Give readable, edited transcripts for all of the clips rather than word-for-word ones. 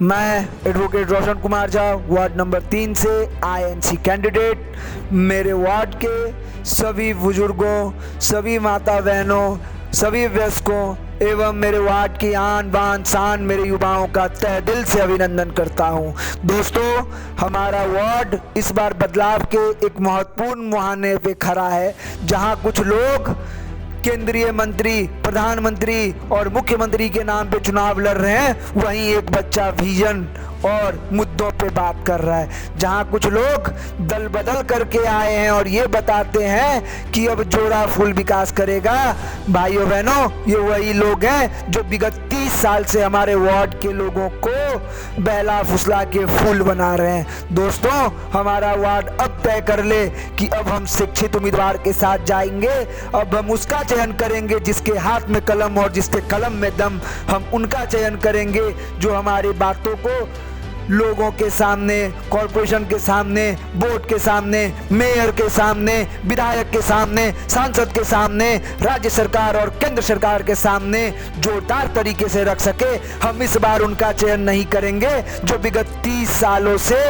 मैं advocate Roshan Kumar Jha ward number 3 से INC candidate मेरे वार्ड के सभी बुजुर्गों, सभी माता बहनों, सभी वयस्कों एवं मेरे वार्ड की आन बान शान मेरे युवाओं का तहे दिल से अभिनंदन करता हूं। दोस्तों, हमारा वार्ड इस बार बदलाव के एक महत्वपूर्ण मुहाने पे खड़ा है, जहां कुछ लोग केंद्रीय मंत्री, प्रधानमंत्री और मुख्यमंत्री के नाम पे चुनाव लड़ रहे हैं, वहीं एक बच्चा विजन और मुद्दों पे बात कर रहा है। जहां कुछ लोग दल बदल करके आए हैं और ये बताते हैं कि अब जोड़ा फूल विकास करेगा। भाइयों बहनों, ये वही लोग हैं जो विगत 30 साल से हमारे वार्ड के लोगों को बहला फुसला के फूल बना रहे हैं। दोस्तों, हमारा वार्ड अब तय कर ले कि अब हम शिक्षित उम्मीदवार के साथ जाएंगे। अब हम उसका चयन करेंगे जिसके हाथ में कलम और जिसके कलम में दम। हम उनका चयन करेंगे जो हमारी बातों को लोगों के सामने, कॉरपोरेशन के सामने, बोर्ड के सामने, मेयर के सामने, विधायक के सामने, सांसद के सामने, राज्य सरकार और केंद्र सरकार के सामने जोरदार तरीके से रख सके। हम इस बार उनका चयन नहीं करेंगे जो विगत 30 सालों से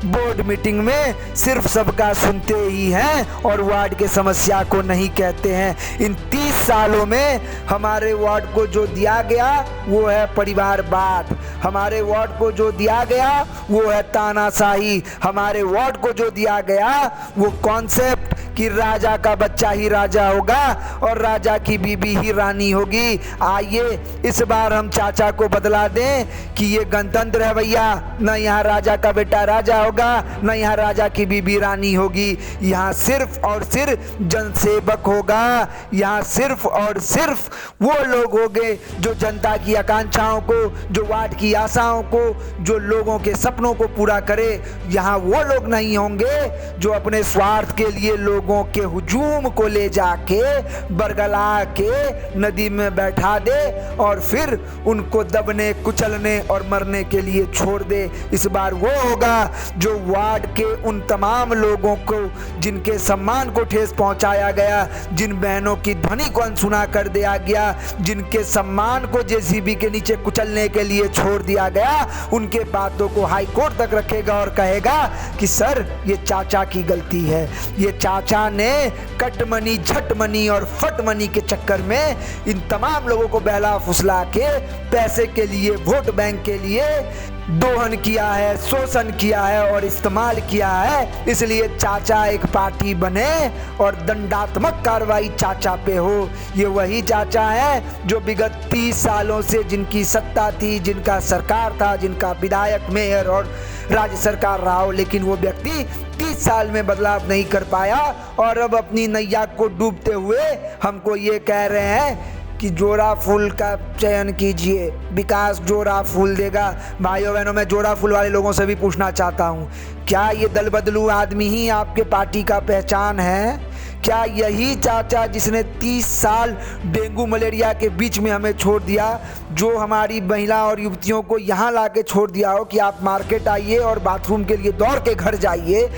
बोर्ड मीटिंग में सिर्फ सबका सुनते ही हैं और वार्ड के समस्या को नहीं कहते हैं। इन 30 सालों में हमारे वार्ड को जो दिया गया वो है परिवारवाद। हमारे वार्ड को जो दिया गया वो है तानाशाही। हमारे वार्ड को जो दिया गया वो कॉन्सेप्ट कि राजा का बच्चा ही राजा होगा और राजा की बीबी ही रानी होगी। आइए इस बार हम चाचा को बदला दें कि ये गणतंत्र है भैया, न यहाँ राजा का बेटा राजा होगा, न यहाँ राजा की बीबी रानी होगी। यहाँ सिर्फ और सिर्फ जनसेवक होगा। यहाँ सिर्फ और सिर्फ वो लोग होंगे जो जनता की आकांक्षाओं को, जो वार्ड की आशाओं को, जो लोगों के सपनों को पूरा करे। यहाँ वो लोग नहीं होंगे जो अपने स्वार्थ के लिए लोगों के हुजूम को ले जाके बरगला के नदी में बैठा दे और फिर उनको दबने, कुचलने और मरने के लिए छोड़ दे। इस बार वो होगा जो वार्ड के उन तमाम लोगों को जिनके सम्मान को ठेस पहुंचाया गया, जिन बहनों की ध्वनि को अनसुना कर दिया गया, जिनके सम्मान को जेसीबी के नीचे कुचलने के लिए छोड़ दिया गया, उनके बातों को हाई कोर्ट तक रखेगा और कहेगा कि सर ये चाचा की गलती है। ये चाचा ने कटमनी, झटमनी और फटमनी के चक्कर में इन तमाम लोगों को बहला फुसला के पैसे के लिए, वोट बैंक के लिए दोहन किया है, शोषण किया है और इस्तेमाल किया है। इसलिए चाचा एक पार्टी बने और दंडात्मक कार्रवाई चाचा पे हो। ये वही चाचा है जो विगत 30 सालों से जिनकी सत्ता थी, जिनका सरकार था, जिनका विधायक, मेयर और राज्य सरकार रहा हो, लेकिन वो व्यक्ति 30 साल में बदलाव नहीं कर पाया और अब अपनी नैया को डूबते हुए हमको ये कह रहे हैं कि जोड़ा फूल का चयन कीजिए, विकास जोड़ा फूल देगा। भाइयों बहनों, मैं जोड़ा फूल वाले लोगों से भी पूछना चाहता हूँ, क्या ये दल बदलू आदमी ही आपके पार्टी का पहचान है? क्या यही चाचा जिसने 30 साल डेंगू मलेरिया के बीच में हमें छोड़ दिया, जो हमारी महिला और युवतियों को यहाँ ला के छोड़ दिया हो कि आप मार्केट आइए और बाथरूम के लिए दौड़ के घर जाइए,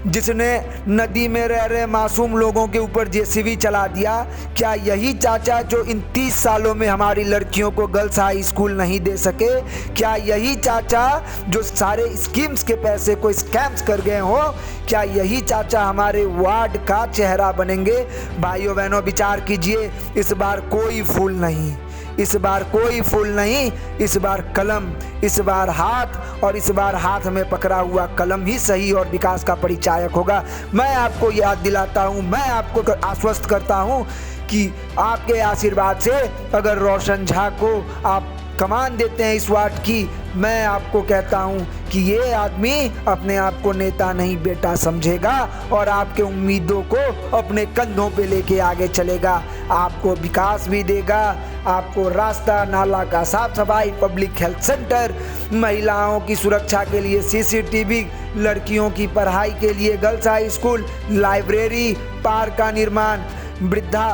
जिसने नदी में रह रहे मासूम लोगों के ऊपर जेसीबी चला दिया, क्या यही चाचा जो इन 30 सालों में हमारी लड़कियों को गर्ल्स हाई स्कूल नहीं दे सके? क्या यही चाचा जो सारे स्कीम्स के पैसे को स्कैम्स कर गए हो, क्या यही चाचा हमारे वार्ड का चेहरा बनेंगे? भाइयों बहनों, विचार कीजिए। इस बार कोई फूल नहीं, इस बार कोई फूल नहीं, इस बार कलम, इस बार हाथ, और इस बार हाथ में पकड़ा हुआ कलम ही सही और विकास का परिचायक होगा। मैं आपको याद दिलाता हूँ, मैं आपको आश्वस्त करता हूँ कि आपके आशीर्वाद से अगर रोशन झा को आप कमान देते हैं इस वार्ड की, मैं आपको कहता हूं कि ये आदमी अपने आप को नेता नहीं बेटा समझेगा और आपके उम्मीदों को अपने कंधों पे लेके आगे चलेगा। आपको विकास भी देगा, आपको रास्ता, नाला का साफ सफाई, पब्लिक हेल्थ सेंटर, महिलाओं की सुरक्षा के लिए सीसीटीवी, लड़कियों की पढ़ाई के लिए girls high school, library, park का निर्माण, वृद्धा,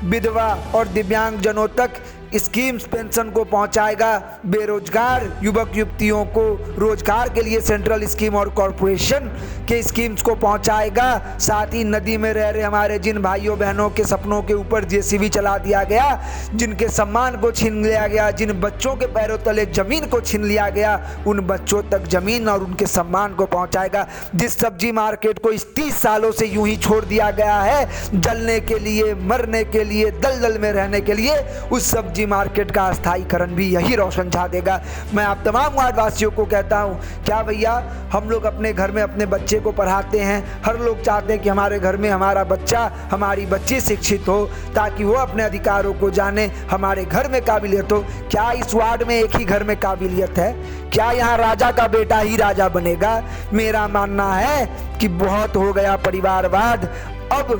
विधवा और दिव्यांग जनों तक स्कीम्स पेंशन को पहुंचाएगा, बेरोजगार युवक युवतियों को रोजगार के लिए सेंट्रल स्कीम और कॉरपोरेशन के स्कीम्स को पहुंचाएगा। साथ ही नदी में रह रहे हमारे जिन भाइयों बहनों के सपनों के ऊपर जेसीबी चला दिया गया, जिनके सम्मान को छीन लिया गया, जिन बच्चों के पैरों तले जमीन को छीन लिया गया, उन बच्चों तक जमीन और उनके सम्मान को पहुंचाएगा। जिस सब्जी मार्केट को इस 30 सालों से यूं ही छोड़ दिया गया है, जलने के लिए, मरने के लिए, दलदल में रहने के लिए, उस सब्जी मार्केट का स्थायीकरण भी यही रोशन झा देगा। मैं आप तमाम वार्ड वासियों को कहता हूं, क्या भैया, हम लोग अपने घर में अपने बच्चे को पढ़ाते हैं, हर लोग चाहते हैं कि हमारे घर में हमारा बच्चा, हमारी बच्ची शिक्षित हो ताकि वो अपने अधिकारों को जाने, हमारे घर में काबिलियत हो। क्या इस वार्ड में एक ही घर में काबिलियत है? क्या यहाँ राजा का बेटा ही राजा बनेगा? मेरा मानना है कि बहुत हो गया परिवारवाद। अब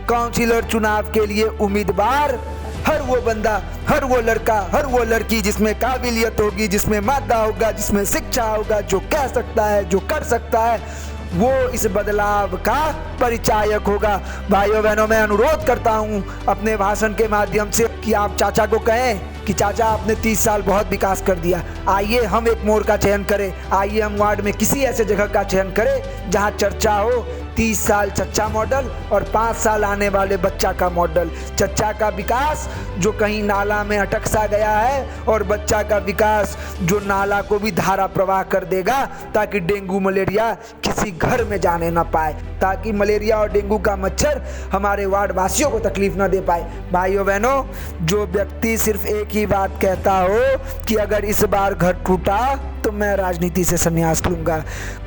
काउंसिलर चुनाव के लिए उम्मीदवार हर वो बंदा, हर वो लड़का, हर वो लड़की जिसमें काबिलियत होगी, जिसमें मादा होगा, जिसमें शिक्षा होगा, जो कह सकता है, जो कर सकता है, वो इस बदलाव का परिचायक होगा। भाइयों बहनों, मैं अनुरोध करता हूं अपने भाषण के माध्यम से कि आप चाचा को कहें कि चाचा, आपने 30 साल बहुत विकास कर दिया, आइए हम एक मोड़ का चयन करें, आइए हम वार्ड में किसी ऐसे जगह का चयन करें जहां चर्चा हो 30 साल चच्चा मॉडल और 5 साल आने वाले बच्चा का मॉडल। चच्चा का विकास जो कहीं नाला में अटक सा गया है, और बच्चा का विकास जो नाला को भी धारा प्रवाह कर देगा, ताकि डेंगू मलेरिया किसी घर में जाने ना पाए, ताकि मलेरिया और डेंगू का मच्छर हमारे वार्ड वासियों को तकलीफ ना दे पाए। भाइयों बहनों, जो व्यक्ति सिर्फ एक ही बात कहता हो कि अगर इस बार घर टूटा तो मैं राजनीति से संन्यास लूंगा।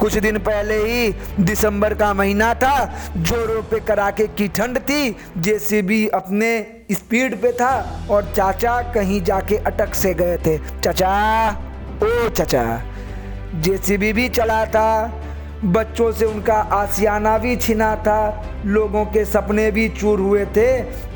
कुछ दिन पहले ही दिसंबर का महीना था, जोरों पे कड़ाके की ठंड थी, जेसीबी अपने स्पीड पे था और चाचा कहीं जाके अटक से गए थे। चाचा, ओ चाचा, जेसीबी भी चला था, बच्चों से उनका आशियाना भी छिना था, लोगों के सपने भी चूर हुए थे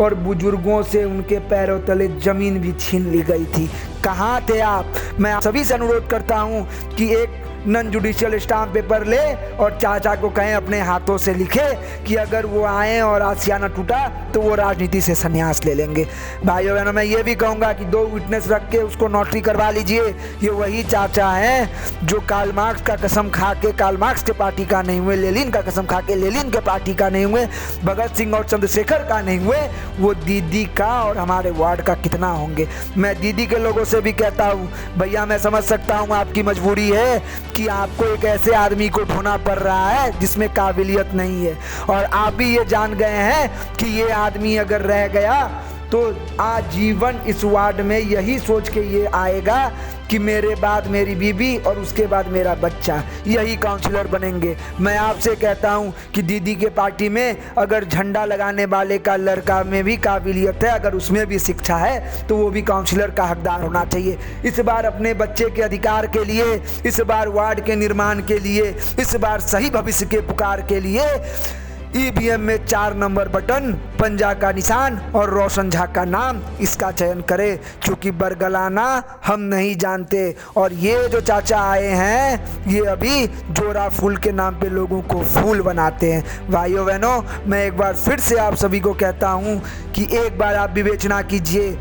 और बुजुर्गों से उनके पैरों तले जमीन भी छीन ली गई थी। कहाँ थे आप? मैं आप सभी से अनुरोध करता हूँ कि एक नॉन जुडिशियल स्टाम्प पेपर ले और चाचा को कहें अपने हाथों से लिखे कि अगर वो आए और आशियाना टूटा तो वो राजनीति से संन्यास ले लेंगे। भाइयों बहनों, मैं ये भी कहूँगा कि 2 विटनेस रख के उसको नोटरी करवा लीजिए। ये वही चाचा हैं जो कार्ल मार्क्स का कसम खा के कार्ल मार्क्स के पार्टी का नहीं हुए, लेनिन का कसम खा के लेनिन के पार्टी का नहीं हुए, भगत सिंह और चंद्रशेखर का नहीं हुए, वो दीदी का और हमारे वार्ड का कितना होंगे। मैं दीदी के लोगों से भी कहता हूँ, भैया मैं समझ सकता हूँ आपकी मजबूरी है कि आपको एक ऐसे आदमी को ढूंढना पड़ रहा है जिसमें काबिलियत नहीं है, और आप भी ये जान गए हैं कि ये आदमी अगर रह गया तो आजीवन इस वार्ड में यही सोच के ये आएगा कि मेरे बाद मेरी बीबी और उसके बाद मेरा बच्चा, यही काउंसलर बनेंगे। मैं आपसे कहता हूं कि दीदी के पार्टी में अगर झंडा लगाने वाले का लड़का में भी काबिलियत है, अगर उसमें भी शिक्षा है, तो वो भी काउंसलर का हकदार होना चाहिए। इस बार अपने बच्चे के अधिकार के लिए, इस बार वार्ड के निर्माण के लिए, इस बार सही भविष्य के पुकार के लिए ईवीएम में 4 नंबर बटन, पंजा का निशान और रोशन झा का नाम, इसका चयन करें, क्योंकि बरगलाना हम नहीं जानते। और ये जो चाचा आए हैं, ये अभी जोरा फूल के नाम पे लोगों को फूल बनाते हैं। भाइयों बहनों, मैं एक बार फिर से आप सभी को कहता हूँ कि एक बार आप विवेचना कीजिए।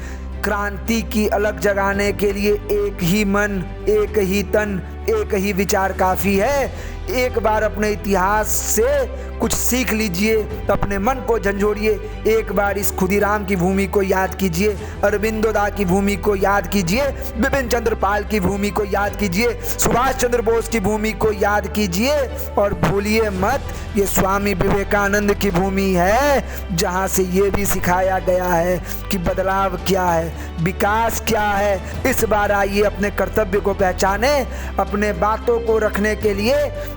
क्रांति की अलग जगाने के लिए एक ही मन, एक ही तन, एक ही विचार काफ़ी है। एक बार अपने इतिहास से कुछ सीख लीजिए, अपने मन को झंझोड़िए। एक बार इस खुदीराम की भूमि को याद कीजिए, अरविंदो दा की भूमि को याद कीजिए, बिपिन चंद्र पाल की भूमि को याद कीजिए, सुभाष चंद्र बोस की भूमि को याद कीजिए, और भूलिए मत ये स्वामी विवेकानंद की भूमि है, जहाँ से ये भी सिखाया गया है कि बदलाव क्या है, विकास क्या है। इस बार आइए अपने कर्तव्य को पहचाने, अपने बातों को रखने के लिए,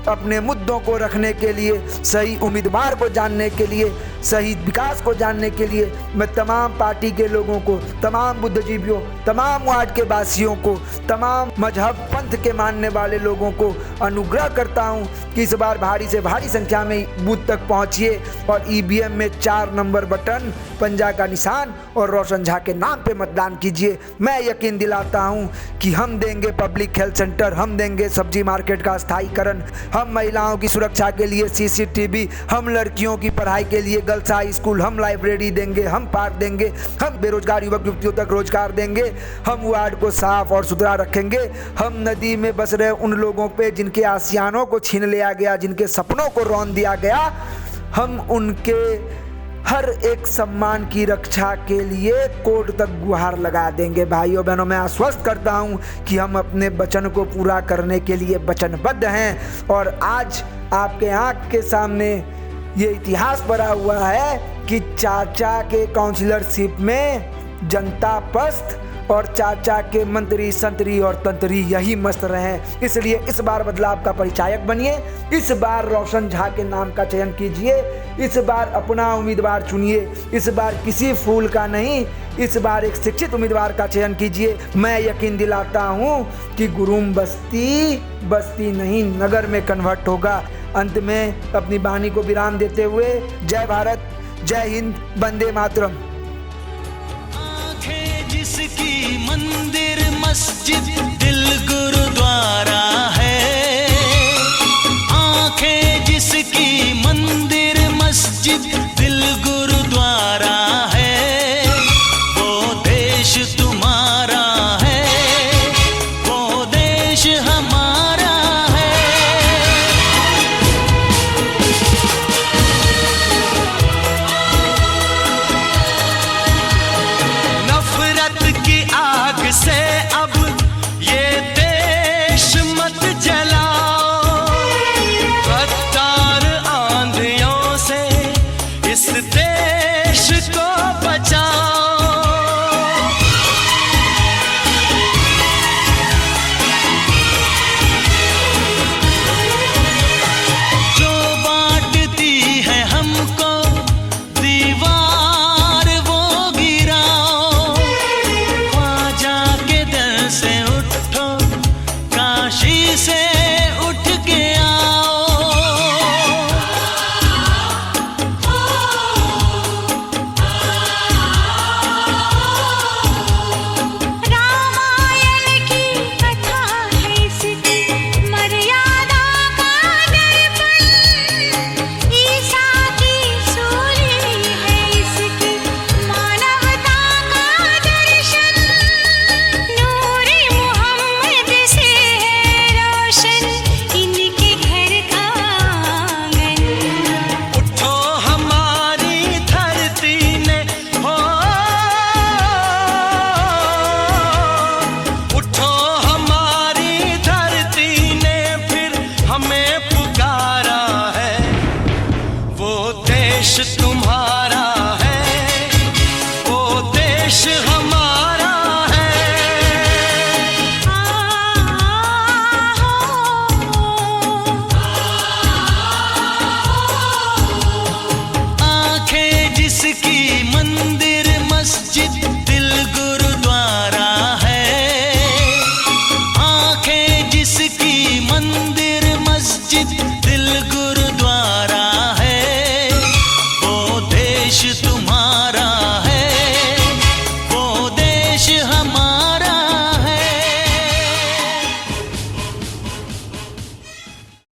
अपने मुद्दों को रखने के लिए, सही उम्मीदवार को जानने के लिए, सही विकास को जानने के लिए मैं तमाम पार्टी के लोगों को, तमाम बुद्धिजीवियों, तमाम वार्ड के वासियों को, तमाम मजहब पंथ के मानने वाले लोगों को अनुग्रह करता हूं कि इस बार भारी से भारी संख्या में बूथ तक पहुंचिए और ईवीएम में 4 नंबर बटन, पंजा का निशान और रोशन झा के नाम पे मतदान कीजिए। मैं यकीन दिलाता हूं कि हम देंगे पब्लिक हेल्थ सेंटर, हम देंगे सब्जी मार्केट का स्थायीकरण, हम महिलाओं की सुरक्षा के लिए सीसीटीवी, हम लड़कियों की पढ़ाई के लिए गर्ल्स हाई स्कूल, हम लाइब्रेरी देंगे, हम पार्क देंगे, हम बेरोजगार युवक युवतियों तक रोजगार देंगे, हम वार्ड को साफ और सुथरा रखेंगे, हम नदी में बस रहे उन लोगों पे जिनके आशियानों को छीन लिया गया, जिनके सपनों को रौंद दिया गया, हम उनके हर एक सम्मान की रक्षा के लिए कोर्ट तक गुहार लगा देंगे। भाइयों बहनों, मैं आश्वस्त करता हूं कि हम अपने वचन को पूरा करने के लिए वचनबद्ध हैं। और आज आपके आंख के सामने ये इतिहास भरा हुआ है कि चाचा के काउंसिलरशिप में जनता पस्त और चाचा के मंत्री संतरी और तंत्री यही मस्त रहे। इसलिए इस बार बदलाव का परिचायक बनिए, इस बार रोशन झा के नाम का चयन कीजिए, इस बार अपना उम्मीदवार चुनिए, इस बार किसी फूल का नहीं, इस बार एक शिक्षित उम्मीदवार का चयन कीजिए। मैं यकीन दिलाता हूँ कि गुरुम बस्ती नहीं नगर में कन्वर्ट होगा। अंत में अपनी वाणी को विराम देते हुए जय भारत, जय हिंद, वंदे मातरम। जिसकी मंदिर मस्जिद दिल गुरुद्वारा